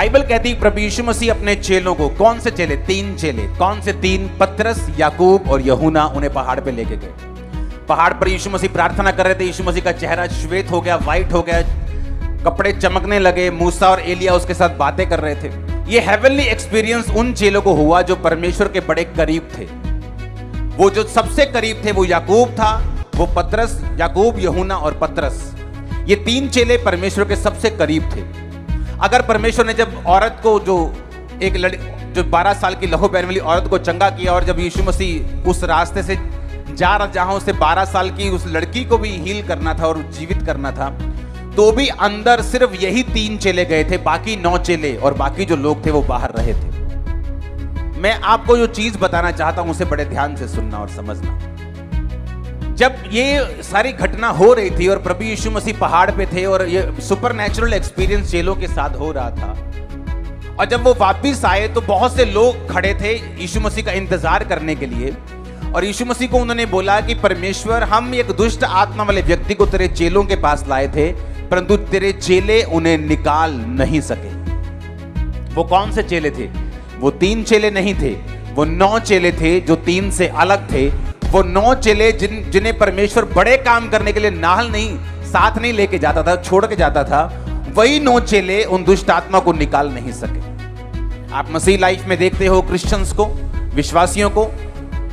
Bible कहती है प्रभु यीशु मसीह अपने चेलों को, कौन से चेले? 3 चेले। कौन से 3? पतरस, याकूब और यूहन्ना, उन्हें पहाड़ पे लेके गए। पहाड़ पर यीशु मसीह प्रार्थना कर रहे थे। यीशु मसीह का चेहरा श्वेत हो गया, व्हाइट हो गया, कपड़े चमकने लगे। मूसा और एलिया उसके साथ बातें कर रहे थे। ये हेवनली एक्सपीरियंस उन चेलों को हुआ जो परमेश्वर के बड़े करीब थे। वो जो सबसे करीब थे वो याकूब था, वो पतरस, याकूब, यूहन्ना और पतरस। ये 3 चेले परमेश्वर के सबसे करीब थे। अगर परमेश्वर ने जब औरत को, जो 12 साल की लहू बहने वाली औरत को चंगा किया, और जब यीशु मसीह उस रास्ते से जहां से 12 साल की उस लड़की को भी हील करना था और जीवित करना था, तो भी अंदर सिर्फ यही 3 चेले गए थे। बाकी 9 चेले और बाकी जो लोग थे वो बाहर रहे थे। मैं आपको जो चीज बताना चाहता हूं उसे बड़े ध्यान से सुनना और समझना। जब ये सारी घटना हो रही थी और प्रभु यीशु मसीह पहाड़ पे थे और ये सुपरनैचुरल एक्सपीरियंस चेलों के साथ हो रहा था, और जब वो वापस आए तो बहुत से लोग खड़े थे यीशु मसीह का इंतजार करने के लिए। और यीशु मसीह को उन्होंने बोला कि परमेश्वर, हम एक दुष्ट आत्मा वाले व्यक्ति को तेरे चेलों के पास लाए थे, परंतु तेरे चेले उन्हें निकाल नहीं सके। वो कौन से चेले थे? वो 3 चेले नहीं थे, वो 9 चेले थे जो 3 से अलग थे। वो 9 चेले जिन्हें परमेश्वर बड़े काम करने के लिए साथ नहीं लेके जाता था, छोड़ के जाता था, वही 9 चेले उन दुष्ट आत्मा को निकाल नहीं सके। आप मसीह लाइफ में देखते हो क्रिश्चियंस को, विश्वासियों को,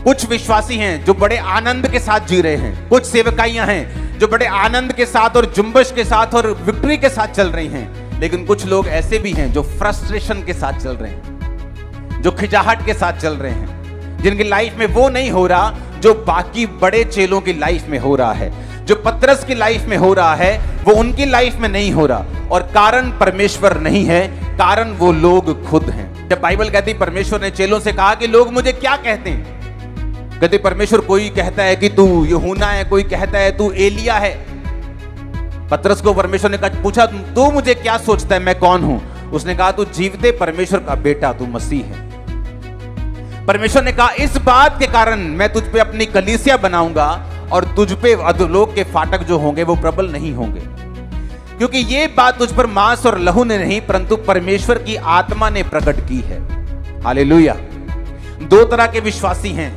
कुछ विश्वासी हैं जो बड़े आनंद के साथ जी रहे हैं, कुछ सेवकाइयां हैं जो बड़े आनंद के साथ और जुम्बश के साथ और विक्ट्री के साथ चल रही हैं, लेकिन कुछ लोग ऐसे भी हैं जो फ्रस्ट्रेशन के साथ चल रहे हैं, जो खिजाहट के साथ चल रहे हैं, जिनकी लाइफ में वो नहीं हो रहा जो बाकी बड़े चेलों की लाइफ में हो रहा है, जो पतरस की लाइफ में हो रहा है वो उनकी लाइफ में नहीं हो रहा। और कारण परमेश्वर नहीं है, कारण वो लोग खुद हैं। जब बाइबल कहती परमेश्वर ने चेलों से कहा कि लोग मुझे क्या कहते हैं, कहते परमेश्वर, कोई कहता है कि तू यूहन्ना है, कोई कहता है तू एलिया है। पतरस को परमेश्वर ने पूछा, तू मुझे क्या सोचता है, मैं कौन हूं? उसने कहा, तू जीवते परमेश्वर का बेटा, तू मसीह है। परमेश्वर ने कहा, इस बात के कारण मैं तुझ पे अपनी कलीसिया बनाऊंगा और तुझ पे अधोलोक के फाटक जो होंगे वो प्रबल नहीं होंगे, क्योंकि ये बात तुझ पर मांस और लहू ने नहीं परंतु परमेश्वर की आत्मा ने प्रकट की है। हालेलुया। 2 तरह के विश्वासी हैं,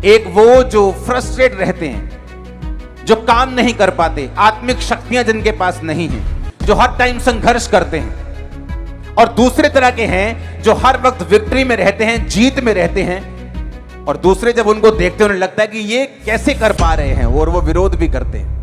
एक वो जो फ्रस्ट्रेट रहते हैं, जो काम नहीं कर पाते, आत्मिक शक्तियां जिनके पास नहीं है, जो हर टाइम संघर्ष करते हैं, और दूसरे तरह के हैं जो हर वक्त विक्ट्री में रहते हैं, जीत में रहते हैं, और दूसरे जब उनको देखते हैं उन्हें लगता है कि ये कैसे कर पा रहे हैं, और वो विरोध भी करते हैं।